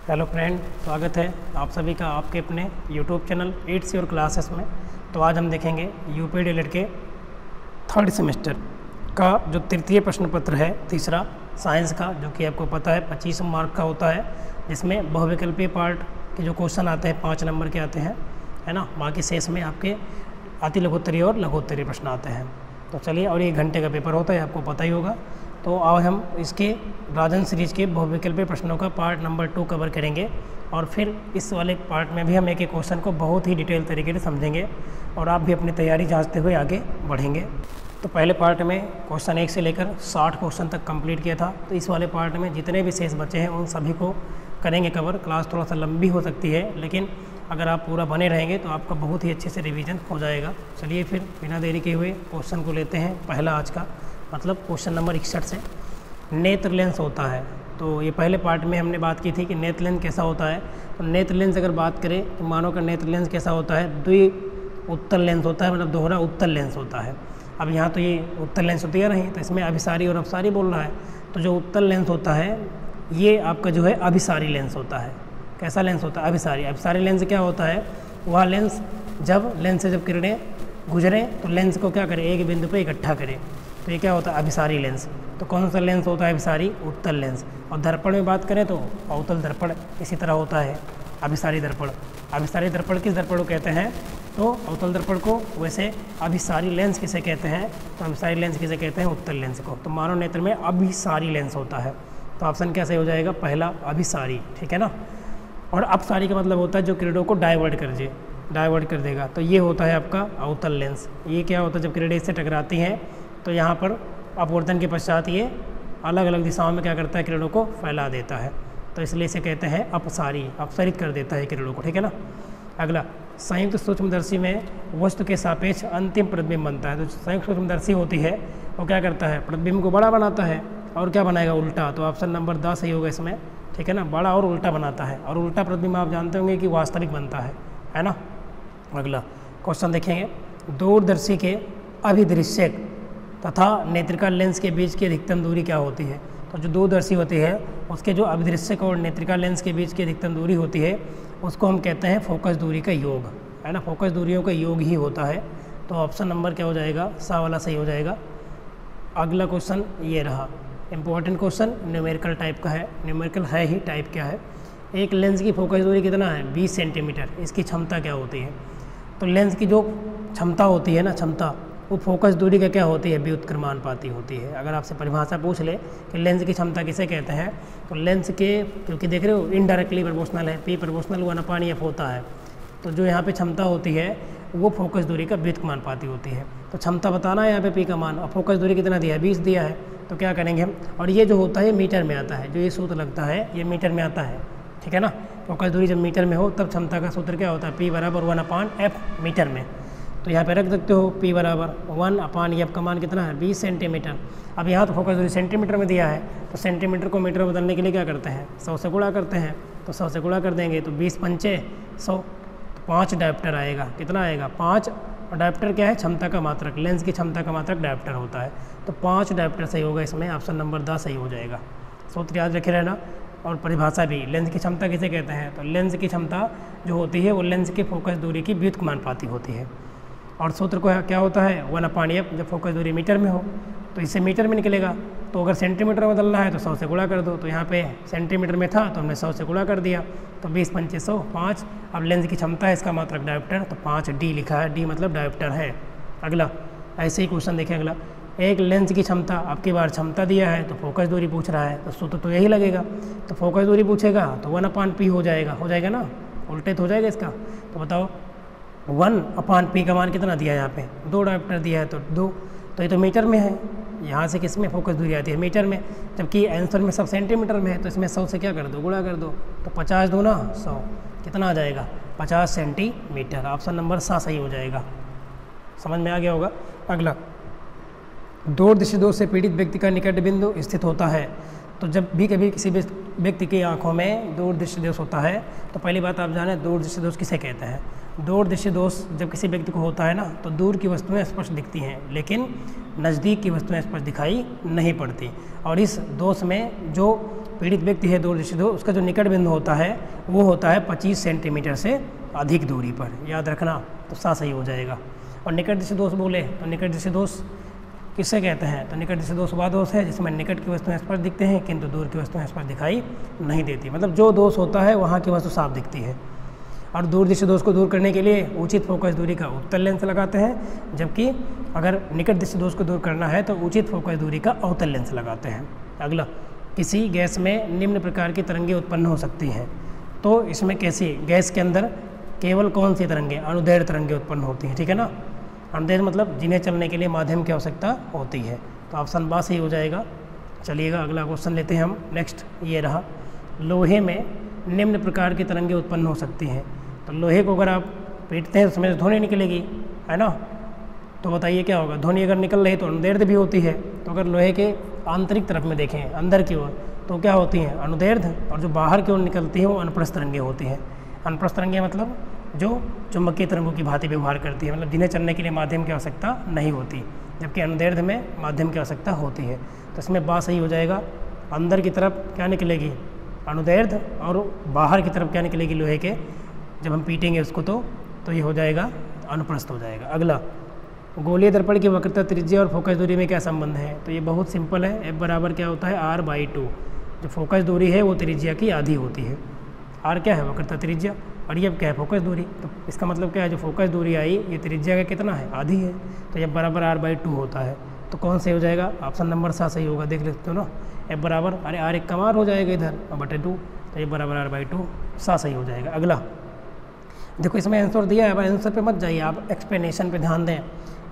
Hello friend, स्वागत है आप सभी का आपके अपने YouTube channel it's your classes में। तो आज हम देखेंगे यूपी डीएलएड के थर्ड सेमेस्टर का जो तृतीय प्रश्न पत्र है, तीसरा साइंस का, जो कि आपको पता है 25 मार्क का होता है, जिसमें बहुविकल्पीय पार्ट के जो क्वेश्चन आते हैं 5 नंबर के आते हैं, है ना। बाकी शेष में आपके अति लघुत्तरीय और लघुत्तरीय प्रश्न आते हैं। तो चलिए, और 1 घंटे का पेपर होता है, आपको पता ही होगा। तो आज हम इसके राजन सीरीज के बहुविकल्पीय प्रश्नों का पार्ट नंबर 2 कवर करेंगे, और फिर इस वाले पार्ट में भी हम एक क्वेश्चन को बहुत ही डिटेल तरीके से समझेंगे, और आप भी अपनी तैयारी जांचते हुए आगे बढ़ेंगे। तो पहले पार्ट में क्वेश्चन 1 से लेकर 60 क्वेश्चन तक कंप्लीट किया था। तो इस वाले पार्ट में जितने भी शेष बचे हैं उन सभी को करेंगे कवर। क्लास थोड़ा सा लंबी हो सकती है, लेकिन अगर आप पूरा बने रहेंगे तो आपका बहुत ही अच्छे से रिवीजन हो जाएगा। चलिए फिर बिना देरी के हुए क्वेश्चन को लेते हैं। पहला आज का मतलब क्वेश्चन नंबर 61 से, नेत्र लेंस होता है। तो ये पहले पार्ट में हमने बात की थी कि नेत्र लेंस कैसा होता है। तो नेत्र लेंस अगर बात करें तो मानव का नेत्र लेंस कैसा होता है, द्वि उत्तल लेंस होता है, मतलब दोहरा उत्तल लेंस होता है। अब यहाँ तो ये उत्तल लेंस होती है नहीं, तो इसमें अभिसारी और अपसारी बोल रहा है। तो जो उत्तल लेंस होता है ये आपका जो है अभिसारी लेंस होता है। कैसा लेंस होता है? अभिसारी। अभिसारी लेंस क्या होता है? वह लेंस जब लेंस से जब किरणें गुजरें तो लेंस को क्या करे, एक बिंदु पे इकट्ठा करे। तो ये क्या होता है? अभिसारी लेंस। तो कौन सा लेंस होता है? अभिसारी उत्तल लेंस। और दर्पण में बात करें तो अवतल दर्पण इसी तरह होता है। अभिसारी दर्पण, अभिसारी दर्पण किस दर्पण को कहते हैं? तो अवतल दर्पण को। वैसे अभिसारी लेंस किसे कहते हैं? तो अभिसारी लेंस किसे कहते हैं? उत्तल लेंस को। तो मानव नेत्र में अभिसारी लेंस होता है। तो ऑप्शन क्या सही हो जाएगा? पहला, अभिसारी। ठीक है ना। और अपसारी का मतलब होता है जो किरणों को डाइवर्ट कर देगा। तो ये होता है आपका अवतल लेंस। ये क्या होता है? जब किरणें इससे टकराती हैं तो यहाँ पर अपवर्तन के पश्चात ये अलग अलग दिशाओं में क्या करता है? किरणों को फैला देता है। तो इसलिए इसे कहते हैं अपसारी, अपसरित कर देता है किरणों को। ठीक है ना। अगला, संयुक्त सूक्ष्मदर्शी में वस्तु के सापेक्ष अंतिम प्रतिबिंब बनता है। तो संयुक्त सूक्ष्मदर्शी होती है वो क्या करता है? प्रतिबिंब को बड़ा बनाता है, और क्या बनाएगा? उल्टा। तो ऑप्शन नंबर 10 सही होगा इसमें। ठीक है ना। बड़ा और उल्टा बनाता है, और उल्टा प्रतिबिंब आप जानते होंगे कि वास्तविक बनता है ना। अगला क्वेश्चन देखेंगे, दूरदर्शी के अभिदृश्यक तथा नेत्रिका लेंस के बीच की अधिकतम दूरी क्या होती है? तो जो दूरदर्शी होती है उसके जो अभिदृश्यक और नेत्रिका लेंस के बीच की अधिकतम दूरी होती है उसको हम कहते हैं फोकस दूरी का योग, है ना। फोकस दूरियों का योग ही होता है। तो ऑप्शन नंबर क्या हो जाएगा? सा वाला सही हो जाएगा। अगला क्वेश्चन ये रहा, इंपॉर्टेंट क्वेश्चन, न्यूमेरिकल टाइप का है। न्यूमेरिकल है ही, टाइप क्या है? एक लेंस की फोकस दूरी कितना है? 20 सेंटीमीटर। इसकी क्षमता क्या होती है? तो लेंस की जो क्षमता होती है ना, क्षमता, वो फोकस दूरी का क्या होती है? व्युत्क्रमानुपाती होती है। अगर आपसे परिभाषा पूछ ले कि लेंस की क्षमता किसे कहते हैं, तो लेंस के, क्योंकि देख रहे हो इनडायरेक्टली प्रोपोर्शनल है, पी प्रोपोर्शनल 1/f होता है। तो जो यहाँ पे क्षमता होती है वो फोकस दूरी का व्युत्क्रमानुपाती होती है। तो क्षमता बताना है यहाँ पे पी का मान, और फोकस दूरी कितना दिया है? 20 दिया है। तो क्या करेंगे हम, और ये जो होता है मीटर में आता है, जो ये सूत्र लगता है ये मीटर में आता है। ठीक है ना। फोकस दूरी जब मीटर में हो तब क्षमता का सूत्र क्या होता है? P बराबर 1/f मीटर में। तो यहाँ पे रख सकते हो P बराबर 1/f का मान कितना है? 20 सेंटीमीटर। अब यहाँ तो फोकस दूरी सेंटीमीटर में दिया है, तो सेंटीमीटर को मीटर में बदलने के लिए क्या करते हैं? 100 से गुणा करते हैं। तो 100 से गुणा कर देंगे तो 20 पंचे 100, तो 5 डायोप्टर आएगा। कितना आएगा? 5। और डायोप्टर क्या है? क्षमता का मात्रक, लेंस की क्षमता का मात्रक डायोप्टर होता है। तो 5 डायोप्टर सही होगा इसमें। ऑप्शन नंबर 10 सही हो जाएगा। सूत्र याद रखे रहना। और परिभाषा भी, लेंस की क्षमता किसे कहते हैं? तो लेंस की क्षमता जो होती है वो लेंस के फोकस दूरी की व्युत्क्रमानुपाती होती है। और सूत्र को क्या होता है? 1/f। जब फोकस दूरी मीटर में हो तो इससे मीटर में निकलेगा। तो अगर सेंटीमीटर में बदलना है तो 100 से गुणा कर दो। तो यहाँ पे सेंटीमीटर में था तो हमने 100 से गुणा कर दिया। तो 20 पंचे 100, 5। अब लेंस की क्षमता है, इसका मात्रक डायोप्टर, तो 5D लिखा है। D मतलब डायोप्टर है। अगला ऐसे ही क्वेश्चन देखें। अगला, एक लेंस की क्षमता, आपकी बार क्षमता दिया है तो फोकस दूरी पूछ रहा है, तो सूत्र तो यही लगेगा। तो फोकस दूरी पूछेगा तो 1/p हो जाएगा ना, उल्टे तो हो जाएगा इसका। तो बताओ 1/p का मान कितना दिया है? यहाँ पे 2 डायोप्टर दिया है तो 2। तो ये तो मीटर में है, यहाँ से किस में फोकस दूरी आती है? मीटर में। जबकि आंसर में सब सेंटीमीटर में है, तो इसमें 100 से क्या कर दो? गुणा कर दो। तो 50 दूना 100, कितना आ जाएगा? 50 सेंटीमीटर। ऑप्शन नंबर 7 सही हो जाएगा। समझ में आ गया होगा। अगला, दूरदृष्टि दोष से पीड़ित व्यक्ति का निकट बिंदु स्थित होता है। तो जब भी कभी किसी व्यक्ति की आंखों में दूरदृष्टि दोष होता है तो पहली बात आप जानें दूरदृष्टि दोष किसे कहते हैं। दूरदृष्टि दोष जब किसी व्यक्ति को होता है ना, तो दूर की वस्तुएं स्पष्ट दिखती हैं लेकिन नज़दीक की वस्तुएं स्पष्ट दिखाई नहीं पड़ती। और इस दोष में जो पीड़ित व्यक्ति है दूरदृष्टि दोष, उसका जो निकट बिंदु होता है वो होता है 25 सेंटीमीटर से अधिक दूरी पर, याद रखना, तो सा सही हो जाएगा। और निकट दृष्टि दोष बोले तो निकट दृष्टि दोष किससे कहते हैं, तो निकट दृष्टि दोष वह दोष है जिसमें निकट की वस्तुएं स्पष्ट दिखते हैं किंतु दूर की वस्तुएं स्पष्ट दिखाई नहीं देती, मतलब जो दोष होता है वहाँ की वस्तु साफ दिखती है। और दूर दृष्टि दोष को दूर करने के लिए उचित फोकस दूरी का उत्तल लेंस लगाते हैं, जबकि अगर निकट दृष्टि दोष को दूर करना है तो उचित फोकस दूरी का अवतल लेंस लगाते हैं। अगला, किसी गैस में निम्न प्रकार की तरंगें उत्पन्न हो सकती हैं, तो इसमें कैसी, गैस के अंदर केवल कौन सी तरंगें, अनुदैर्घ्य तरंगें उत्पन्न होती हैं, ठीक है ना। अनुदैर्घ्य मतलब जिन्हें चलने के लिए माध्यम की आवश्यकता होती है, तो ऑप्शन बा सही हो जाएगा। चलिएगा अगला क्वेश्चन लेते हैं हम। नेक्स्ट ये रहा, लोहे में निम्न प्रकार की तरंगें उत्पन्न हो सकती हैं, तो लोहे को अगर आप पीटते हैं तो उसमें ध्वनि निकलेगी, है ना, तो बताइए क्या होगा, ध्वनि अगर निकल रही तो अनुदैर्घ्य भी होती है। तो अगर लोहे के आंतरिक तरफ में देखें अंदर की ओर तो क्या होती हैं, अनुदैर्घ्य, और जो बाहर की ओर निकलती हैं वो अनुप्रस्थ तरंगें होती हैं। अनुप्रस्थ तरंगें मतलब जो चुंबकीय तरंगों की भांति व्यवहार करती है, मतलब जिन्हें चलने के लिए माध्यम की आवश्यकता नहीं होती, जबकि अनुदैर्घ्य में माध्यम की आवश्यकता होती है। तो इसमें बात सही हो जाएगा, अंदर की तरफ क्या निकलेगी, अनुदैर्घ्य, और बाहर की तरफ क्या निकलेगी लोहे के, जब हम पीटेंगे उसको तो ये हो जाएगा अनुप्रस्थ हो जाएगा। अगला, गोलीय दर्पण की वक्रता, त्रिज्या और फोकस दूरी में क्या संबंध है, तो ये बहुत सिंपल है, F बराबर क्या होता है R/2। जो फोकस दूरी है वो त्रिज्या की आधी होती है। R क्या है, वक्रता त्रिज्या, और ये क्या है, फोकस दूरी। तो इसका मतलब क्या है, जो फोकस दूरी आई ये त्रिज्या का कितना है, आधी है, तो F बराबर R/2 होता है। तो कौन सही हो जाएगा, ऑप्शन नंबर 7 सही होगा, देख लेते हो ना। F बराबर, अरे R एक कमार हो जाएगा इधर और बटे 2, तो F बराबर R/2 7 सही हो जाएगा। अगला देखो, इसमें आंसर दिया है, अब आंसर पे मत जाइए, आप एक्सप्लेनेशन पे ध्यान दें।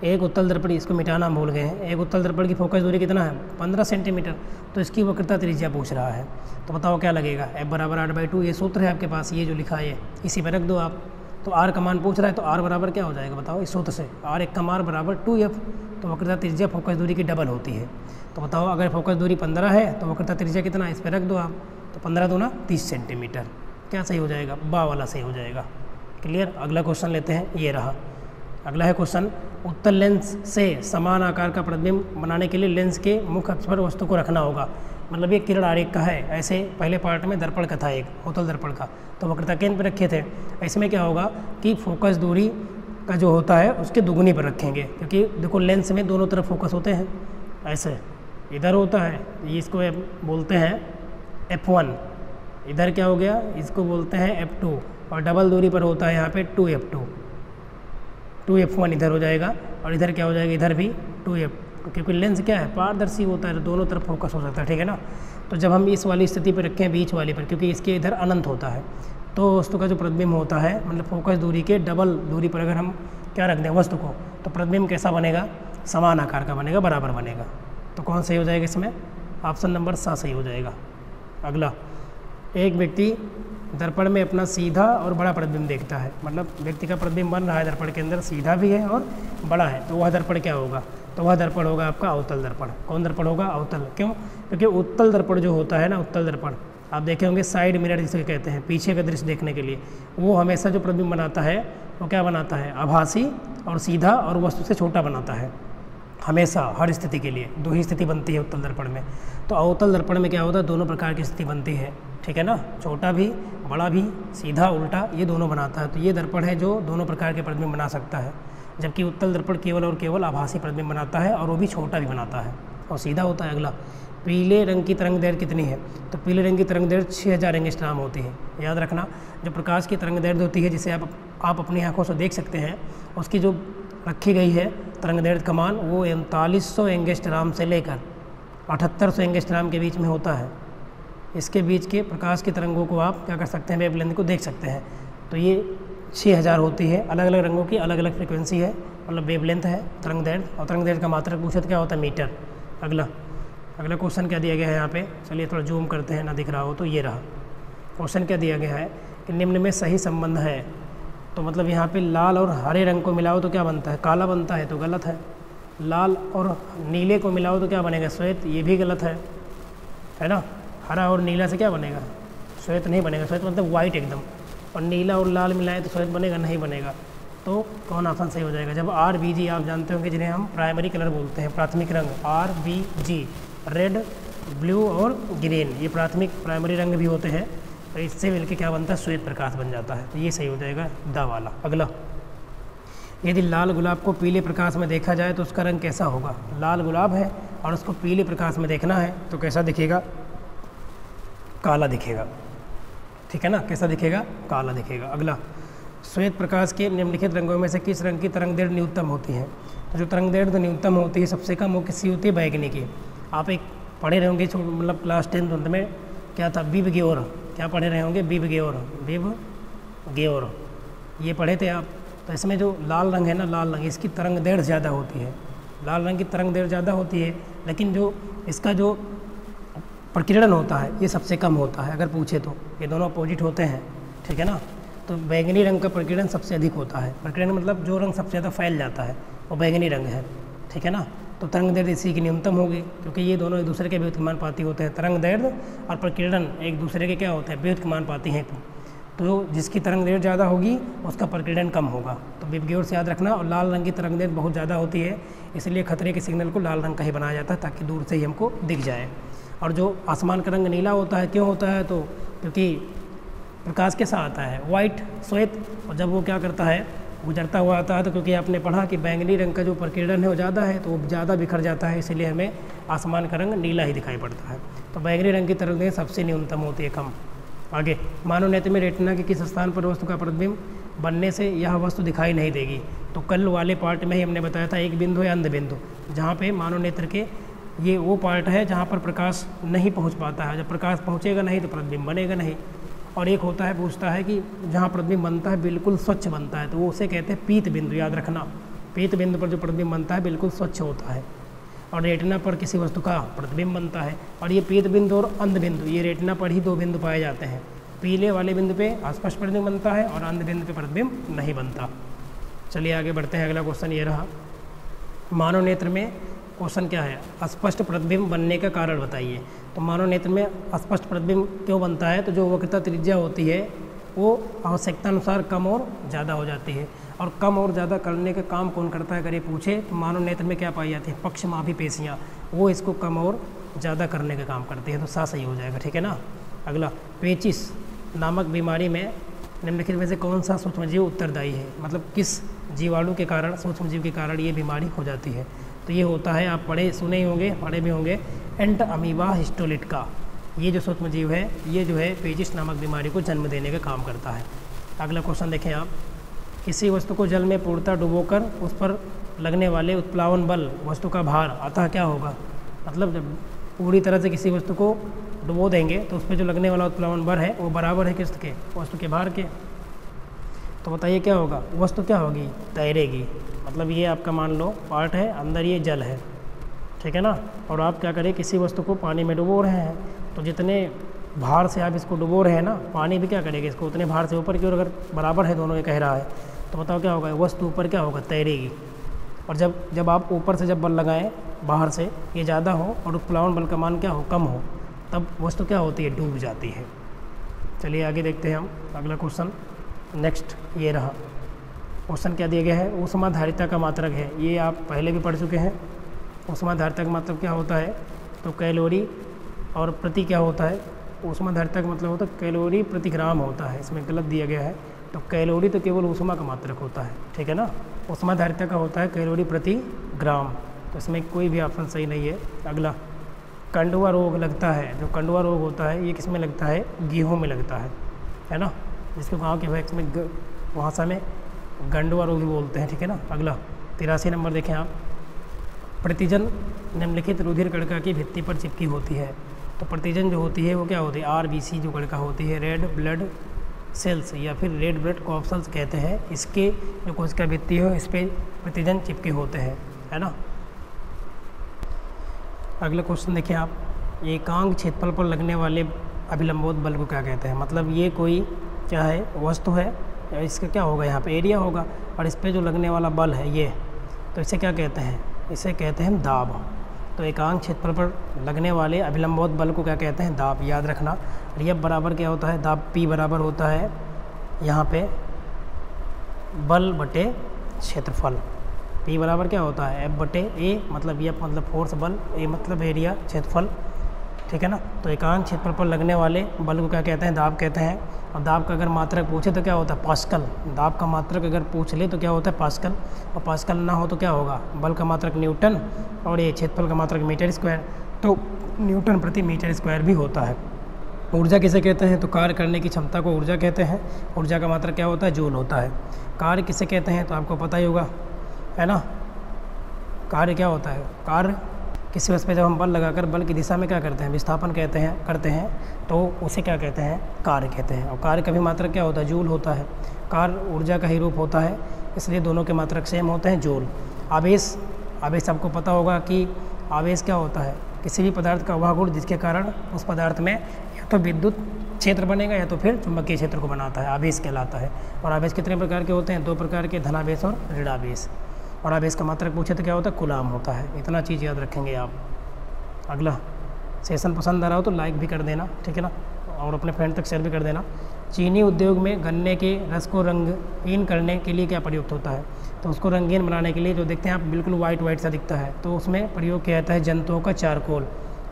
एक उत्तल दर्पण, इसको मिटाना भूल गए हैं, एक उत्तल दर्पण की फोकस दूरी कितना है, 15 सेंटीमीटर, तो इसकी वक्रता त्रिज्या पूछ रहा है, तो बताओ क्या लगेगा, F बराबर R/2, ये सूत्र है आपके पास, ये जो लिखा है इसी पर रख दो आप। तो R का मान पूछ रहा है तो R बराबर क्या हो जाएगा बताओ, इस सूत्र से R एक का मान बराबर 2F, तो वक्रता त्रिज्या फोकस दूरी की डबल होती है। तो बताओ अगर फोकस दूरी 15 है तो वक्रता त्रिज्या कितना है, इस पर रख दो आप, तो 15 दूना 30 सेंटीमीटर, क्या सही हो जाएगा, बा वाला सही हो जाएगा। क्लियर। अगला क्वेश्चन लेते हैं, ये रहा अगला है क्वेश्चन, उत्तल लेंस से समान आकार का प्रतिबिंब बनाने के लिए लेंस के मुख्य अक्ष पर वस्तु को रखना होगा। मतलब ये किरण आरेख का है, ऐसे पहले पार्ट में दर्पण का था एक उत्तल दर्पण का, तो वक्रता केंद्र पर रखे थे। इसमें क्या होगा कि फोकस दूरी का जो होता है उसके दुगुनी पर रखेंगे, क्योंकि देखो लेंस में दोनों तरफ फोकस होते हैं, ऐसे इधर होता है, ये इसको बोलते हैं F1, इधर क्या हो गया, इसको बोलते हैं F2, और डबल दूरी पर होता है यहाँ पे 2F2, 2F1 इधर हो जाएगा, और इधर क्या हो जाएगा, इधर भी 2F2, क्योंकि लेंस क्या है पारदर्शी होता है, दोनों तरफ फोकस हो सकता है, ठीक है ना। तो जब हम इस वाली स्थिति पर रखें बीच वाली पर, क्योंकि इसके इधर अनंत होता है, तो वस्तु का जो प्रतिबिंब होता है मतलब फोकस दूरी के डबल दूरी पर अगर हम क्या रख दें वस्तु को, तो प्रतिबिंब कैसा बनेगा, समान आकार का बनेगा, बराबर बनेगा। तो कौन सही हो जाएगा इसमें, ऑप्शन नंबर 7 सही हो जाएगा। अगला, एक व्यक्ति दर्पण में अपना सीधा और बड़ा प्रतिबिंब देखता है, मतलब व्यक्ति का प्रतिबिंब बन रहा है दर्पण के अंदर, सीधा भी है और बड़ा है, तो वह दर्पण क्या होगा, तो वह दर्पण होगा आपका अवतल दर्पण। कौन दर्पण होगा, अवतल। क्यों, क्योंकि उत्तल दर्पण जो होता है ना, उत्तल दर्पण आप देखे होंगे साइड मिरर जिसे कहते हैं, पीछे का दृश्य देखने के लिए, वो हमेशा जो प्रतिबिंब बनाता है वो क्या बनाता है, आभासी और सीधा और वस्तु से छोटा बनाता है, हमेशा हर स्थिति के लिए 2 ही स्थिति बनती है उत्तल दर्पण में। तो अवतल दर्पण में क्या होता है, दोनों प्रकार की स्थिति बनती है, ठीक है ना, छोटा भी बड़ा भी, सीधा उल्टा, ये दोनों बनाता है। तो ये दर्पण है जो दोनों प्रकार के प्रतिबिंब बना सकता है, जबकि उत्तल दर्पण केवल और केवल आभासी प्रतिबिंब बनाता है, और वो भी छोटा भी बनाता है और सीधा होता है। अगला, पीले रंग की तरंग दैर्घ्य कितनी है, तो पीले रंग की तरंग दैर्घ्य 6000 एंगस्ट्रॉम होती है। याद रखना, जो प्रकाश की तरंग दैर्घ्य होती है जिसे आप अपनी आंखों से देख सकते हैं, उसकी जो रखी गई है तरंग दैर्घ्य का मान वो 3900 एंगस्ट्रॉम से लेकर 7800 एंगस्ट्रॉम के बीच में होता है। इसके बीच के प्रकाश की तरंगों को आप क्या कर सकते हैं, वेवलेंथ को देख सकते हैं। तो ये 6000 होती है, अलग अलग रंगों की अलग अलग फ्रिक्वेंसी है, मतलब वेवलेंथ है तरंग दैर्घ्य, और तरंग दैर्घ्य का मात्रक पूछे तो क्या होता है, मीटर। अगला क्वेश्चन क्या दिया गया है यहाँ पे, चलिए थोड़ा जूम करते हैं ना दिख रहा हो तो, ये रहा क्वेश्चन क्या दिया गया है कि निम्न में सही संबंध है। तो मतलब यहाँ पे लाल और हरे रंग को मिलाओ तो क्या बनता है, काला बनता है, तो गलत है। लाल और नीले को मिलाओ तो क्या बनेगा, श्वेत, ये भी गलत है ना। हरा और नीला से क्या बनेगा, श्वेत नहीं बनेगा, श्वेत मतलब वाइट एकदम, और नीला और लाल मिलाएं तो श्वेत बनेगा, नहीं बनेगा। तो कौन ऑप्शन सही हो जाएगा, जब RBG आप जानते होंगे जिन्हें हम प्राइमरी कलर बोलते हैं, प्राथमिक रंग RBG, रेड ब्लू और ग्रीन, ये प्राइमरी रंग भी होते हैं, तो इससे मिलकर क्या बनता है, श्वेत प्रकाश बन जाता है। तो ये सही हो जाएगा द वाला। अगला, यदि लाल गुलाब को पीले प्रकाश में देखा जाए तो उसका रंग कैसा होगा। लाल गुलाब है और उसको पीले प्रकाश में देखना है तो कैसा दिखेगा, काला दिखेगा, ठीक है ना, कैसा दिखेगा, काला दिखेगा। अगला, श्वेत प्रकाश के निम्नलिखित रंगों में से किस रंग की तरंगदैर्घ्य न्यूनतम होती है। तो जो तरंगदैर्घ्य न्यूनतम होती है सबसे कम वो किसी होती है, बैगनी की। आप एक पढ़े रहे होंगे मतलब क्लास 10 में क्या था, बिब गेओर, क्या पढ़े रहे होंगे, बिब गेओर, ये पढ़े थे आप। तो इसमें जो लाल रंग है ना, लाल रंग, इसकी तरंगदैर्घ्य ज़्यादा होती है, लाल रंग की तरंगदैर्घ्य ज़्यादा होती है, लेकिन जो इसका जो प्रकीर्णन होता है ये सबसे कम होता है। अगर पूछे तो ये दोनों अपोजिट होते हैं, ठीक है ना। तो बैगनी रंग का प्रकीर्णन सबसे अधिक होता है। प्रकीर्णन मतलब जो रंग सबसे ज़्यादा फैल जाता है वो बैगनी रंग है, ठीक है ना। तो तरंगदैर्घ्य इसी की न्यूनतम होगी, क्योंकि ये दोनों एक दूसरे के व्युत्क्रमानुपाती होते हैं। तरंगदैर्घ्य और प्रकीर्णन एक दूसरे के क्या होते हैं, व्युत्क्रमानुपाती हैं। तो जिसकी तरंगदैर्घ्य ज़्यादा होगी उसका प्रकीर्णन कम होगा। तो बिब गेओर से याद रखना। और लाल रंग की तरंगदैर्घ्य बहुत ज़्यादा होती है, इसलिए खतरे के सिग्नल को लाल रंग का ही बनाया जाता है ताकि दूर से ही हमको दिख जाए। और जो आसमान का रंग नीला होता है, क्यों होता है, तो क्योंकि प्रकाश के साथ आता है, वाइट, श्वेत, और जब वो क्या करता है, गुजरता हुआ आता है, तो क्योंकि आपने पढ़ा कि बैंगनी रंग का जो प्रकीर्णन है वो ज़्यादा है तो वो ज़्यादा बिखर जाता है, इसीलिए हमें आसमान का रंग नीला ही दिखाई पड़ता है। तो बैंगनी रंग की तरंगदैर्घ्य सबसे न्यूनतम होती है, कम। आगे, मानव नेत्र में रेटिना के किस स्थान पर वस्तु का प्रतिबिंब बनने से यह वस्तु दिखाई नहीं देगी। तो कल वाले पार्ट में ही हमने बताया था, एक बिंदु या अंध बिंदु, जहाँ पे मानव नेत्र के ये वो पार्ट है जहाँ पर प्रकाश नहीं पहुँच पाता है। जब प्रकाश पहुँचेगा नहीं तो प्रतिबिंब बनेगा नहीं। और एक होता है, पूछता है कि जहाँ प्रतिबिंब बनता है बिल्कुल स्वच्छ बनता है, तो वो उसे कहते हैं पीत बिंदु, याद रखना। पीत बिंदु पर जो प्रतिबिंब बनता है बिल्कुल स्वच्छ होता है। और रेटिना पर किसी वस्तु का प्रतिबिंब बनता है। और ये पीत बिंदु और अंध बिंदु, ये रेटिना पर ही दो बिंदु पाए जाते हैं। पीले वाले बिंदु पे स्पष्ट प्रतिबिंब बनता है और अंध बिंदु पे प्रतिबिंब नहीं बनता। चलिए आगे बढ़ते हैं। अगला क्वेश्चन ये रहा, मानव नेत्र में क्वेश्चन क्या है, अस्पष्ट प्रतिबिंब बनने का कारण बताइए। तो मानव नेत्र में अस्पष्ट प्रतिबिंब क्यों बनता है, तो जो वक्रता त्रिज्या होती है वो आवश्यकता अनुसार कम और ज़्यादा हो जाती है। और कम और ज़्यादा करने का काम कौन करता है, अगर ये पूछे तो मानव नेत्र में क्या पाई जाती है, पक्षमापी पेशियाँ, वो इसको कम और ज़्यादा करने का काम करती है। तो सा सही हो जाएगा, ठीक है ना। अगला, पेचिश नामक बीमारी में निम्नलिखित में से कौन सा सूक्ष्मजीव उत्तरदायी है, मतलब किस जीवाणु के कारण, सूक्ष्मजीव के कारण ये बीमारी हो जाती है। तो ये होता है, आप पढ़े सुने ही होंगे, पढ़े भी होंगे, एंट अमीबा हिस्टोलिटिका। ये जो सूक्ष्मजीव है ये जो है पेचिश नामक बीमारी को जन्म देने का काम करता है। अगला क्वेश्चन देखें आप, किसी वस्तु को जल में पूर्णतः डुबोकर उस पर लगने वाले उत्प्लावन बल वस्तु का भार अतः क्या होगा। मतलब जब पूरी तरह से किसी वस्तु को डुबो देंगे तो उस पर जो लगने वाला उत्प्लावन बल है वो बराबर है किसके, वस्तु के भार के। तो बताइए क्या होगा, वस्तु क्या होगी, तैरेगी। मतलब ये आपका मान लो पार्ट है, अंदर ये जल है, ठीक है ना। और आप क्या करें, किसी वस्तु को पानी में डुबो रहे हैं, तो जितने भार से आप इसको डुबो रहे हैं ना, पानी भी क्या करेगा इसको उतने भार से ऊपर की ओर, अगर बराबर है दोनों ये कह रहा है, तो बताओ क्या होगा, वस्तु ऊपर क्या होगा, तैरेगी। और जब आप ऊपर से जब बल लगाएं बाहर से, ये ज़्यादा हो और उत्प्लावन बल का मान क्या हो, कम हो, तब वस्तु क्या होती है, डूब जाती है। चलिए आगे देखते हैं हम अगला क्वेश्चन। नेक्स्ट ये रहा क्वेश्चन, क्या दिया गया है, ऊष्माधारिता का मात्रक है। ये आप पहले भी पढ़ चुके हैं। ऊष्माधारिता का मतलब क्या होता है, तो कैलोरी और प्रति क्या होता है, ऊष्माधारिता का मतलब होता है कैलोरी प्रति ग्राम होता है। इसमें गलत दिया गया है, तो कैलोरी तो केवल ऊष्मा का मात्रक होता है, ठीक है ना। ऊष्माधारिता का होता है कैलोरी प्रति ग्राम, तो इसमें कोई भी ऑप्शन सही नहीं है। अगला, कंडुआ रोग लगता है। जो कंडुआ रोग होता है ये किस में लगता है, गेहूँ में लगता है ना, जिसको गाँव के भाषा में भाषा में गंडुआ रोग भी बोलते हैं, ठीक है ना। अगला 83 नंबर देखें आप, प्रतिजन निम्नलिखित रुधिर कणिका की भित्ति पर चिपकी होती है। तो प्रतिजन जो होती है वो क्या होती है, RBC जो कणिका होती है, रेड ब्लड सेल्स या फिर रेड ब्लड कॉर्पसेल्स कहते हैं। इसके जो कोशिका भित्ति हो इस पर प्रतिजन चिपके होते हैं, है ना। अगला क्वेश्चन देखिए आप, एकांक क्षेत्रफल पर लगने वाले अभिलंबोत बल को क्या कहते हैं। मतलब ये कोई क्या है, वस्तु है, इसका क्या होगा, यहाँ पे एरिया होगा, और इस पे जो लगने वाला बल है ये, तो इसे क्या कहते हैं, इसे कहते हैं दाब। तो एकांक क्षेत्रफल पर लगने वाले अभिलंबोत बल को क्या कहते हैं, दाब, याद रखना। और ये बराबर क्या होता है, दाब P बराबर होता है यहाँ पे बल बटे क्षेत्रफल। P बराबर क्या होता है, F बटे A, मतलब F मतलब फोर्स बल, A मतलब एरिया क्षेत्रफल। ठीक है ना। तो एकांक क्षेत्रफल पर लगने वाले बल को क्या कहते हैं, दाब कहते हैं। और दाब का अगर मात्रक पूछे तो क्या होता है, पास्कल। दाब का मात्रक अगर पूछ ले तो क्या होता है, पास्कल। और पास्कल ना हो तो क्या होगा, बल का मात्रक न्यूटन और ये क्षेत्रफल का मात्रक मीटर स्क्वायर, तो न्यूटन प्रति मीटर स्क्वायर भी होता है। ऊर्जा किसे कहते हैं, तो कार्य करने की क्षमता को ऊर्जा कहते हैं। ऊर्जा का मात्रक क्या होता है, जूल होता है। कार्य किसे कहते हैं, तो आपको पता ही होगा, है ना। कार्य क्या होता है, कार्य किसी वस्तु पे जब हम बल लगाकर बल की दिशा में क्या करते हैं, विस्थापन करते हैं तो उसे क्या कहते हैं, कार्य कहते हैं। और कार्य का भी मात्रक क्या होता है, जूल होता है। कार्य ऊर्जा का ही रूप होता है, इसलिए दोनों के मात्रक सेम होते हैं, जूल। आवेश, आवेश सबको पता होगा कि आवेश क्या होता है, किसी भी पदार्थ का वह गुण जिसके कारण उस पदार्थ में या तो विद्युत क्षेत्र बनेगा या तो फिर चुंबकीय क्षेत्र को बनाता है, आवेश कहलाता है। और आवेश कितने प्रकार के होते हैं, 2 प्रकार के, धनावेश और ऋणावेश। और आवेश का मात्रक पूछे तो क्या होता है, कूलाम होता है। इतना चीज़ याद रखेंगे आप। अगला सेशन पसंद आ रहा हो तो लाइक भी कर देना, ठीक है ना, और अपने फ्रेंड तक शेयर भी कर देना। चीनी उद्योग में गन्ने के रस को रंगीन करने के लिए क्या प्रयुक्त होता है, तो उसको रंगीन बनाने के लिए जो देखते हैं आप बिल्कुल वाइट सा दिखता है, तो उसमें प्रयोग किया जाता है जंतुओं का चारकोल।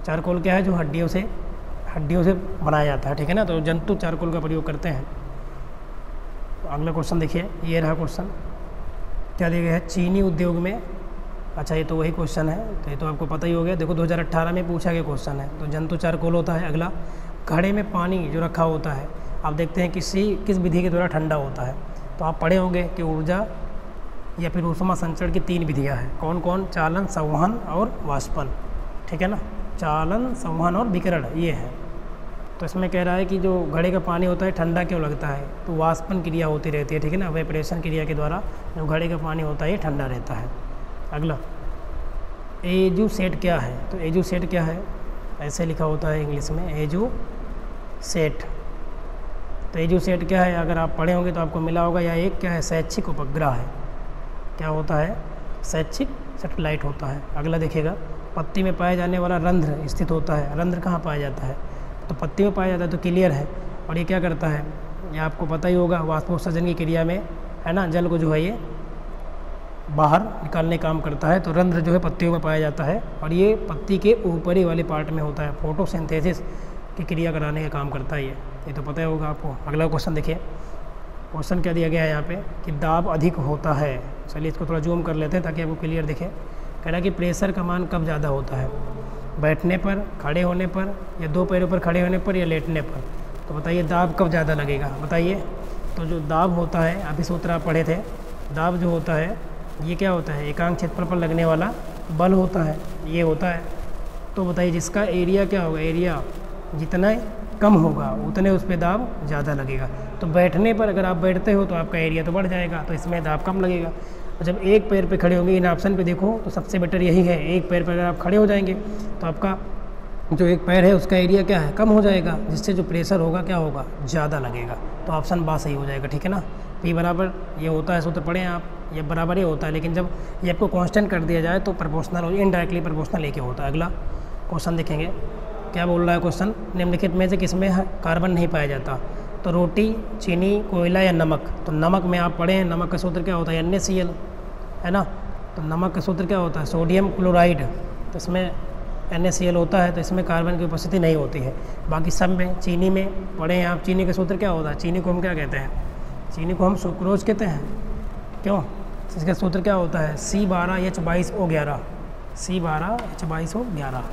चारकोल क्या है, जो हड्डियों से बनाया जाता है, ठीक है ना। तो जंतु चारकोल का प्रयोग करते हैं। तो अगला क्वेश्चन देखिए, ये रहा क्वेश्चन, क्या दिया गया है, चीनी उद्योग में। अच्छा, ये तो वही क्वेश्चन है, तो ये तो आपको पता ही हो गया। देखो 2018 में पूछा गया क्वेश्चन है। तो जंतु चारकोल होता है। अगला, घड़े में पानी जो रखा होता है, आप देखते हैं किस विधि के द्वारा ठंडा होता है। तो आप पढ़े होंगे कि ऊर्जा या फिर ऊष्मा संचरण की 3 विधियाँ हैं। कौन कौन, चालन, संवहन और वाष्पन, ठीक है ना। चालन, संवहन और विकिरण, ये है। तो इसमें कह रहा है कि जो घड़े का पानी होता है ठंडा क्यों लगता है, तो वाष्पन क्रिया होती रहती है, ठीक है ना। वेपरेशन क्रिया के द्वारा जो घड़े का पानी होता है ये ठंडा रहता है। अगला, एजू सेट क्या है, तो एजू सेट क्या है, ऐसे लिखा होता है इंग्लिश में, एजू सेट। तो एजू सेट क्या है, अगर आप पढ़े होंगे तो आपको मिला होगा, या एक क्या है, शैक्षिक उपग्रह है। क्या होता है, शैक्षिक सैटेलाइट होता है। अगला देखिएगा, पत्ती में पाया जाने वाला रंध्र स्थित होता है। रंध्र कहाँ पाया जाता है, तो पत्ती में पाया जाता है, तो क्लियर है। और ये क्या करता है, ये आपको पता ही होगा, वाष्पोत्सर्जन की क्रिया में, है ना, जल को जो है ये बाहर निकालने काम करता है। तो रंध्र जो है पत्तियों में पाया जाता है, और ये पत्ती के ऊपरी वाले पार्ट में होता है। फोटोसिंथेसिस की क्रिया कराने का काम करता है ये तो पता ही होगा आपको। अगला क्वेश्चन देखिए, क्वेश्चन क्या दिया गया है यहाँ पे, कि दाब अधिक होता है। चलिए इसको थोड़ा जूम कर लेते हैं ताकि आपको क्लियर दिखे। कह रहा है कि प्रेशर का मान कब ज़्यादा होता है, बैठने पर, खड़े होने पर, या 2 पैरों पर खड़े होने पर, या लेटने पर। तो बताइए दाब कब ज़्यादा लगेगा, बताइए। तो जो दाब होता है, अभी सूत्र आप पढ़े थे, दाब जो होता है ये क्या होता है, एकांक क्षेत्रफल पर लगने वाला बल होता है, ये होता है। तो बताइए जिसका एरिया क्या होगा, एरिया जितना कम होगा उतने उस पर दाब ज़्यादा लगेगा। तो बैठने पर अगर आप बैठते हो तो आपका एरिया तो बढ़ जाएगा, तो इसमें दाब कम लगेगा। और जब एक पैर पे खड़े होंगे, इन ऑप्शन पे देखो तो सबसे बेटर यही है, एक पैर पर अगर आप खड़े हो जाएंगे तो आपका जो एक पैर है उसका एरिया क्या है, कम हो जाएगा, जिससे जो प्रेशर होगा क्या होगा, ज़्यादा लगेगा। तो ऑप्शन बा सही हो जाएगा, ठीक है ना। P बराबर ये होता है, सूत्र पढ़ें आप, ये बराबर ही होता है, लेकिन जब ये आपको कांस्टेंट कर दिया जाए तो प्रोपोर्शनल हो, इनडायरेक्टली प्रोपोर्शनल लेके होता है। अगला क्वेश्चन देखेंगे, क्या बोल रहा है क्वेश्चन, निम्नलिखित में से किसमें कार्बन नहीं पाया जाता, तो रोटी, चीनी, कोयला या नमक। तो नमक में आप पढ़े हैं, नमक का सूत्र क्या होता है, NaCl, है ना। तो नमक का सूत्र क्या होता है, सोडियम क्लोराइड। तो इसमें NaCl होता है, तो इसमें कार्बन की उपस्थिति नहीं होती है। बाकी सब में, चीनी में पढ़े हैं आप, चीनी का सूत्र क्या होता है, चीनी को हम क्या कहते हैं, चीनी को हम सुक्रोज कहते हैं। क्यों, इसका सूत्र क्या होता है, C12H22O11, C12H22O11।